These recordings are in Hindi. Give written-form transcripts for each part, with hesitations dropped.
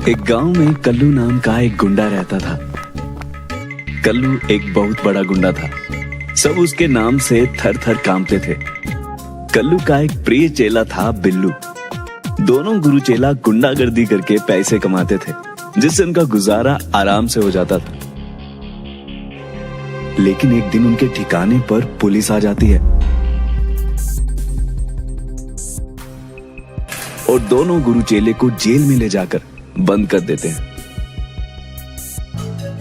एक गांव में कल्लू नाम का एक गुंडा रहता था। कल्लू एक बहुत बड़ा गुंडा था। सब उसके नाम से थर थर कांपते थे। कल्लू का एक प्रिय चेला था बिल्लू। दोनों गुरु चेला गुंडागर्दी करके पैसे कमाते थे, जिससे उनका गुजारा आराम से हो जाता था। लेकिन एक दिन उनके ठिकाने पर पुलिस आ जाती है और दोनों गुरु चेले को जेल में ले जाकर बंद कर देते हैं।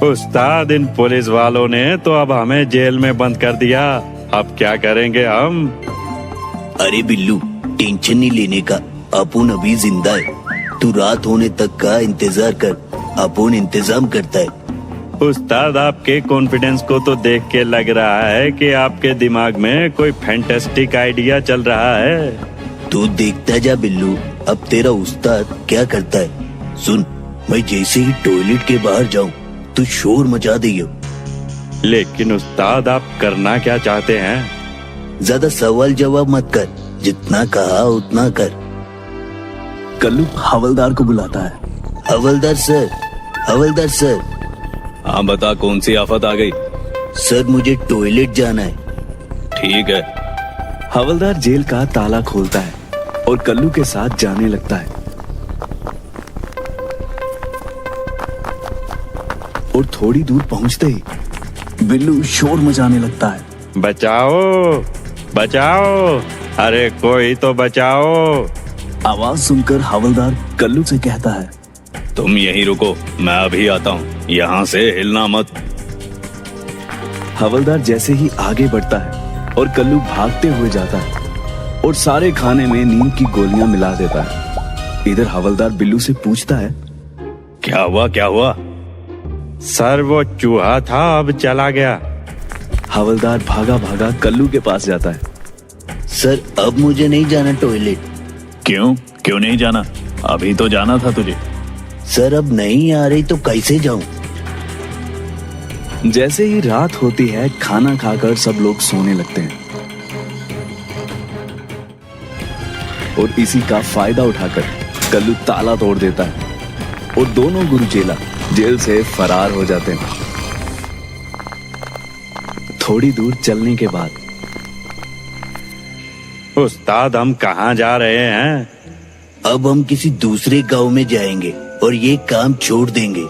उस्ताद, इन पुलिस वालों ने तो अब हमें जेल में बंद कर दिया। अब क्या करेंगे हम? अरे बिल्लू, टेंशन नहीं लेने का, अपुन अभी जिंदा है। तू रात होने तक का इंतजार कर, अपुन इंतजाम करता है। उस्ताद, आपके कॉन्फिडेंस को तो देख के लग रहा है कि आपके दिमाग में कोई फैंटास्टिक आइडिया चल रहा है। तू देखता जा बिल्लू, अब तेरा उस्ताद क्या करता है। सुन, मैं जैसे ही टॉयलेट के बाहर जाऊं तो शोर मचा दियो। लेकिन उस्ताद, आप करना क्या चाहते हैं? ज्यादा सवाल जवाब मत कर, जितना कहा उतना कर। कल्लू हवलदार को बुलाता है। हवलदार सर, हवलदार सर। हाँ बता, कौन सी आफत आ गई? सर, मुझे टॉयलेट जाना है। ठीक है। हवलदार जेल का ताला खोलता है और कल्लू के साथ जाने लगता है। और थोड़ी दूर पहुंचते ही बिल्लू शोर मचाने लगता है। बचाओ, बचाओ, अरे कोई तो बचाओ। आवाज सुनकर हवलदार कल्लू से कहता है, तुम यहीं रुको, मैं अभी आता हूँ, यहाँ से हिलना मत। हवलदार जैसे ही आगे बढ़ता है और कल्लू भागते हुए जाता है और सारे खाने में नींद की गोलियां मिला देता है। इधर हवलदार बिल्लू से पूछता है, क्या हुआ क्या हुआ? सर, वो चूहा था, अब चला गया। हवलदार भागा भागा कल्लू के पास जाता है। सर, अब मुझे नहीं जाना टॉयलेट। क्यों क्यों नहीं जाना? अभी तो जाना था तुझे। सर, अब नहीं आ रही तो कैसे जाऊं? जैसे ही रात होती है, खाना खाकर सब लोग सोने लगते हैं और इसी का फायदा उठाकर कल्लू ताला तोड़ देता है और दोनों गुरु चेला जेल से फरार हो जाते हैं। थोड़ी दूर चलने के बाद, उस्ताद, हम कहाँ जा रहे हैं? अब हम किसी दूसरे गांव में जाएंगे और ये काम छोड़ देंगे।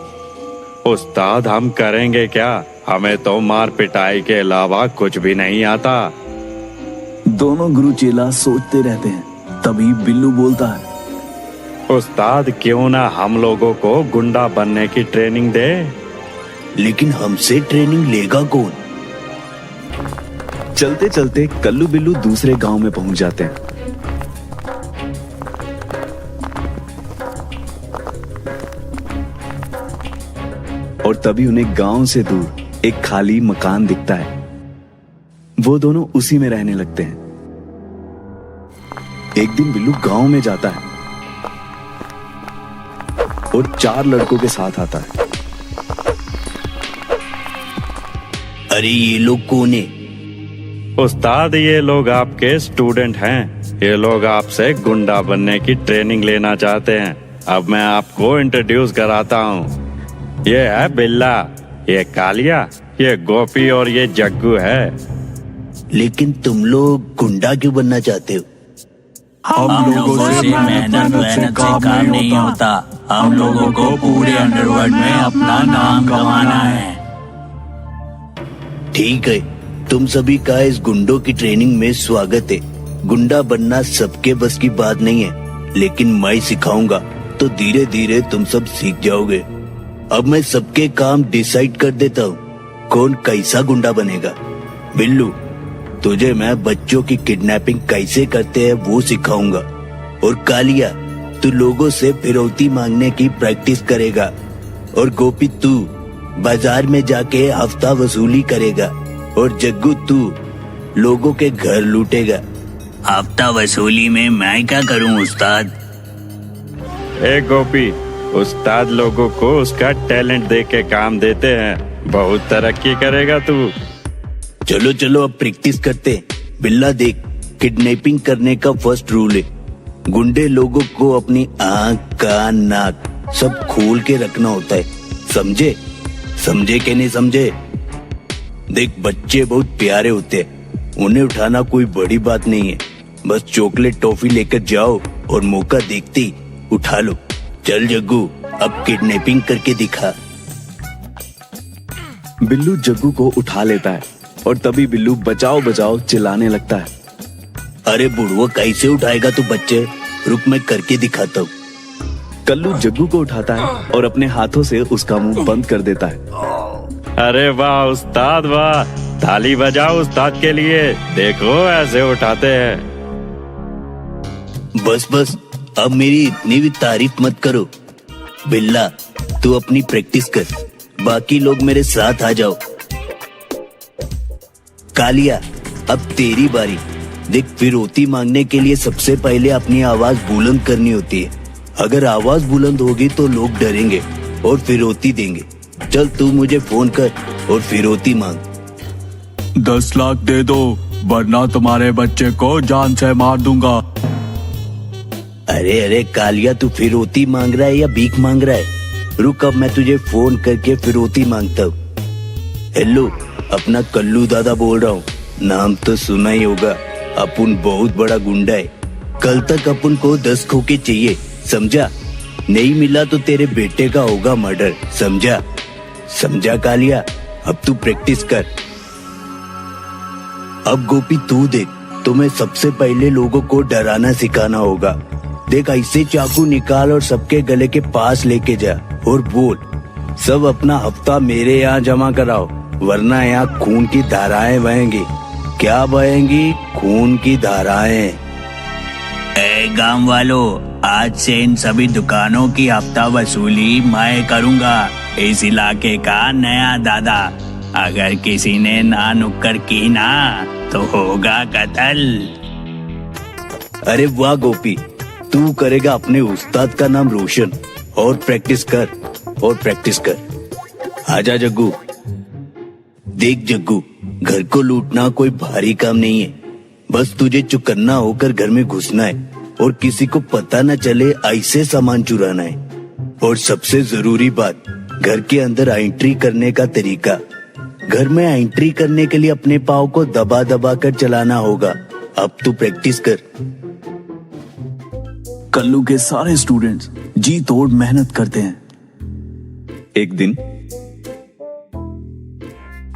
उस्ताद, हम करेंगे क्या? हमें तो मार पिटाई के अलावा कुछ भी नहीं आता। दोनों गुरु चेला सोचते रहते हैं। तभी बिल्लू बोलता है, उस्ताद, क्यों ना हम लोगों को गुंडा बनने की ट्रेनिंग दे? लेकिन हमसे ट्रेनिंग लेगा कौन? चलते चलते कल्लू बिल्लू दूसरे गांव में पहुंच जाते हैं। और तभी उन्हें गांव से दूर एक खाली मकान दिखता है। वो दोनों उसी में रहने लगते हैं। एक दिन बिल्लू गांव में जाता है और 4 लड़कों के साथ आता है। अरे ये लोग कौन है? उस्ताद, ये लोग आपके स्टूडेंट हैं। ये लोग आपसे गुंडा बनने की ट्रेनिंग लेना चाहते हैं। अब मैं आपको इंट्रोड्यूस कराता हूँ। ये है बिल्ला, ये कालिया, ये गोपी और ये जग्गू है। लेकिन तुम लोग गुंडा क्यों बनना चाहते हो? हम लोगों से मेहनत से काम नहीं होता। हम लोगों को पूरे अंडरवर्ल्ड में अपना नाम कमाना है। ठीक है, तुम सभी का इस गुंडों की ट्रेनिंग में स्वागत है। गुंडा बनना सबके बस की बात नहीं है, लेकिन मैं सिखाऊंगा तो धीरे धीरे तुम सब सीख जाओगे। अब मैं सबके काम डिसाइड कर देता हूँ, कौन कैसा गुंडा बनेगा। बिल्लू, तुझे मैं बच्चों की किडनैपिंग कैसे करते हैं वो सिखाऊंगा। और कालिया, तू लोगों से फिरौती मांगने की प्रैक्टिस करेगा। और गोपी, तू बाजार में जाके हफ्ता वसूली करेगा। और जग्गू, तू लोगों के घर लूटेगा। हफ्ता वसूली में मैं क्या करूं उस्ताद? ए गोपी, उस्ताद लोगों को उसका टैलेंट देख के काम देते हैं। बहुत तरक्की करेगा तू। चलो चलो, अब प्रैक्टिस करते हैं। बिल्ला देख, किडनैपिंग करने का फर्स्ट रूल है, गुंडे लोगों को अपनी आँख, कान, नाक सब खोल के रखना होता है, समझे? समझे कि नहीं समझे? देख, बच्चे बहुत प्यारे होते हैं, उन्हें उठाना कोई बड़ी बात नहीं है। बस चॉकलेट टॉफी लेकर जाओ और मौका देखते ही उठा लो। चल जग्गू, अब किडनैपिंग करके दिखा। बिल्लू जग्गू को उठा लेता है और तभी बिल्लू बचाओ बचाओ चिल्लाने लगता है। अरे बुढ़वा, कैसे उठाएगा तू बच्चे? रुक, मैं करके दिखाता हूँ। कल्लू जग्गू को उठाता है और अपने हाथों से उसका मुंह बंद कर देता है। अरे वाह उस्ताद वाह, ताली बजाओ उस्ताद के लिए, देखो ऐसे उठाते हैं। बस बस, अब मेरी इतनी भी तारीफ मत करो। बिल्ला, तू अपनी प्रैक्टिस कर, बाकी लोग मेरे साथ आ जाओ। कालिया, अब तेरी बारी। देख, फिरौती मांगने के लिए सबसे पहले अपनी आवाज बुलंद करनी होती है। अगर आवाज बुलंद होगी तो लोग डरेंगे और फिरौती देंगे। चल, तू मुझे फोन कर और फिरौती मांग। 10 लाख दे दो, वरना तुम्हारे बच्चे को जान से मार दूंगा। अरे अरे कालिया, तू फिरौती मांग रहा है या भीख मांग रहा है? रुक, अब मैं तुझे फोन करके फिरौती मांगता हूँ। हेलो, अपना कल्लू दादा बोल रहा हूँ। नाम तो सुना ही होगा, अपन बहुत बड़ा गुंडा है। कल तक अपन को 10 खोखे चाहिए, समझा? नहीं मिला तो तेरे बेटे का होगा मर्डर, समझा? समझा कालिया? अब तू प्रैक्टिस कर। अब गोपी तू देख, तुम्हें सबसे पहले लोगों को डराना सिखाना होगा। देख, ऐसे चाकू निकाल और सबके गले के पास लेके जा और बोल, सब अपना हफ्ता मेरे यहाँ जमा कराओ, वरना यहाँ खून की धाराएं बहेंगी। क्या बहेंगी? खून की धाराएं। ए गांव वालों, आज से इन सभी दुकानों की हफ्ता वसूली मैं करूंगा। इस इलाके का नया दादा। अगर किसी ने ना नुक्कड़ की ना तो होगा कत्ल। अरे वाह गोपी, तू करेगा अपने उस्ताद का नाम रोशन। और प्रैक्टिस कर, और प्रैक्टिस कर। आजा जग्गू। देख जग्गू, घर को लूटना कोई भारी काम नहीं है। बस तुझे चुकन्ना होकर घर में घुसना है और किसी को पता न चले ऐसे सामान चुराना है। और सबसे जरूरी बात, घर के अंदर एंट्री करने का तरीका। घर में एंट्री करने के लिए अपने पाँव को दबा दबा कर चलाना होगा। अब तू प्रैक्टिस कर। कल्लू के सारे स्टूडेंट्स जी तोड़ मेहनत करते हैं। एक दिन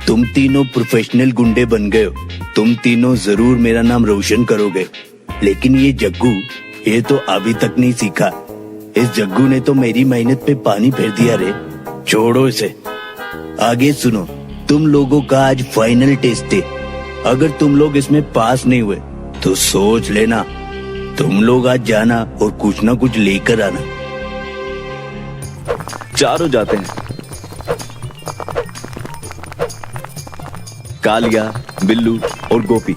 तुम तीनों प्रोफेशनल गुंडे बन गए हो। तुम तीनों जरूर मेरा नाम रोशन करोगे। लेकिन ये जग्गू, ये तो अभी तक नहीं सीखा। इस जग्गू ने तो मेरी मेहनत पे पानी फेर दिया रे। छोड़ो इसे। आगे सुनो, तुम लोगों का आज फाइनल टेस्ट है। अगर तुम लोग इसमें पास नहीं हुए तो सोच लेना, तुम लोग आज जाना और कुछ ना कुछ लेकर आना। चारों जाते हैं। कालिया, बिल्लू और गोपी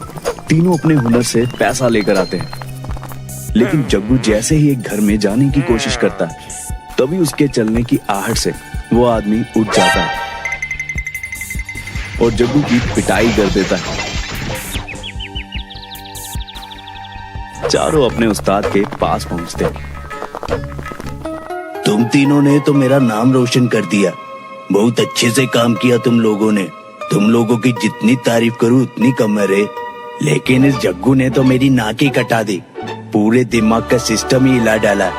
तीनों अपने हुनर से पैसा लेकर आते हैं। लेकिन जग्गू जैसे ही एक घर में जाने की कोशिश करता है, तभी उसके चलने की आहट से वो आदमी उठ जाता है और जग्गू की पिटाई कर देता है। चारों अपने उस्ताद के पास पहुंचते हैं। तुम तीनों ने तो मेरा नाम रोशन कर दिया। बहुत अच्छे से काम किया तुम लोगों ने। तुम लोगों की जितनी तारीफ करूं उतनी कम है रे। लेकिन इस जग्गू ने तो मेरी नाक ही कटा दी। पूरे दिमाग का सिस्टम ही हिला डाला।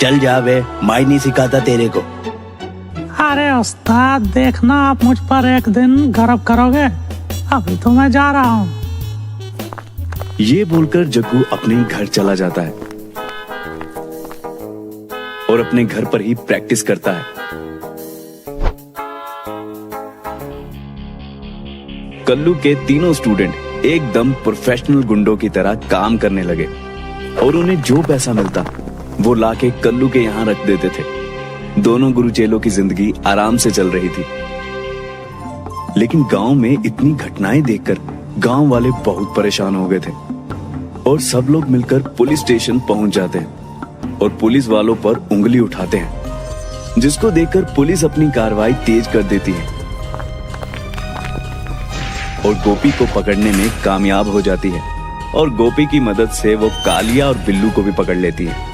चल जा बे, मैं नहीं सिखाता तेरे को। अरे उस्ताद, देखना आप मुझ पर एक दिन गर्व करोगे। अभी तो मैं जा रहा हूँ। ये बोलकर जग्गू अपने घर चला जाता है और अपने घर पर ही प्रैक्टिस करता है। कल्लू के तीनों स्टूडेंट एकदम प्रोफेशनल गुंडों की तरह काम करने लगे और उन्हें जो पैसा मिलता वो लाके कल्लू के यहाँ रख देते थे। दोनों गुरुचेलों की जिंदगी आराम से चल रही थी। लेकिन गांव में इतनी घटनाएं देखकर गांव वाले बहुत परेशान हो गए थे और सब लोग मिलकर पुलिस स्टेशन पहुंच जाते हैं और पुलिस वालों पर उंगली उठाते हैं, जिसको देखकर पुलिस अपनी कार्रवाई तेज कर देती है और गोपी को पकड़ने में कामयाब हो जाती है और गोपी की मदद से वो कालिया और बिल्लू को भी पकड़ लेती है।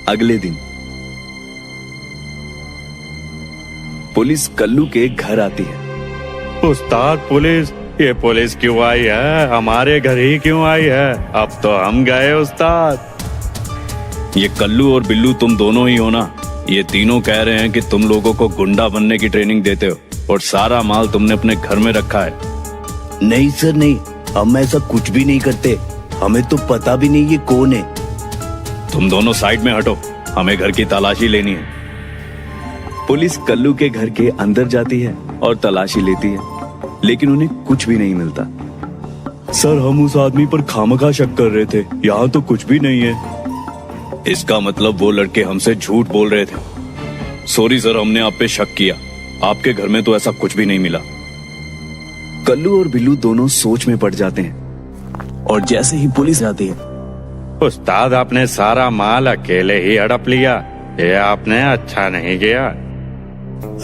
अगले दिन पुलिस कल्लू के घर आती है। उस्ताद पुलिस, ये पुलिस क्यों आई है? हमारे घर ही क्यों आई है? अब तो हम गए उस्ताद। ये कल्लू और बिल्लू तुम दोनों ही हो ना? ये तीनों कह रहे हैं कि तुम लोगों को गुंडा बनने की ट्रेनिंग देते हो और सारा माल तुमने अपने घर में रखा है। नहीं सर नहीं, हम ऐसा कुछ भी नहीं करते। हमें तो पता भी नहीं ये कौन है। तुम दोनों साइड में हटो, हमें घर की तलाशी लेनी है। पुलिस कल्लू के घर के अंदर जाती है और तलाशी लेती है, लेकिन उन्हें कुछ भी नहीं मिलता। सर हम उस आदमी पर खामखा शक कर रहे थे, यहाँ तो कुछ भी नहीं है। इसका मतलब वो लड़के हमसे झूठ बोल रहे थे। सॉरी सर, हमने आप पे शक किया। आपके घर में तो ऐसा कुछ भी नहीं मिला। कल्लू और बिल्लू दोनों सोच में पड़ जाते हैं और जैसे ही पुलिस आती है, उस्ताद आपने सारा माल अकेले ही हड़प लिया, ये आपने अच्छा नहीं किया।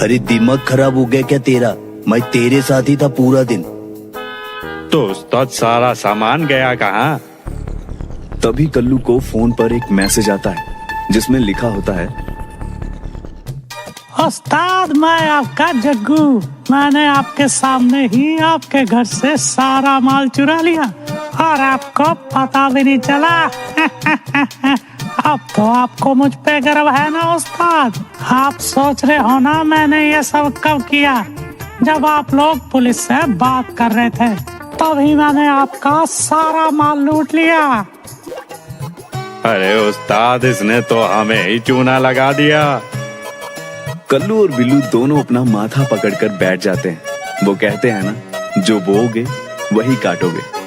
अरे दिमाग खराब हो गया क्या तेरा? मैं तेरे साथ ही था पूरा दिन। तो उस्ताद सारा सामान गया कहाँ? तभी कल्लू को फोन पर एक मैसेज आता है जिसमें लिखा होता है, उस्ताद मैं आपका जग्गू, मैंने आपके सामने ही आपके घर से सारा माल चुरा लिया और आपको पता भी नहीं चला। अब तो आपको मुझ पे गर्व है ना उस्ताद? आप सोच रहे हो ना मैंने ये सब कब किया? जब आप लोग पुलिस से बात कर रहे थे तभी मैंने आपका सारा माल लूट लिया। अरे उस्ताद, इसने तो हमें ही चूना लगा दिया। कल्लू और बिल्लू दोनों अपना माथा पकड़कर बैठ जाते हैं। वो कहते हैं ना, जो बोओगे वही काटोगे।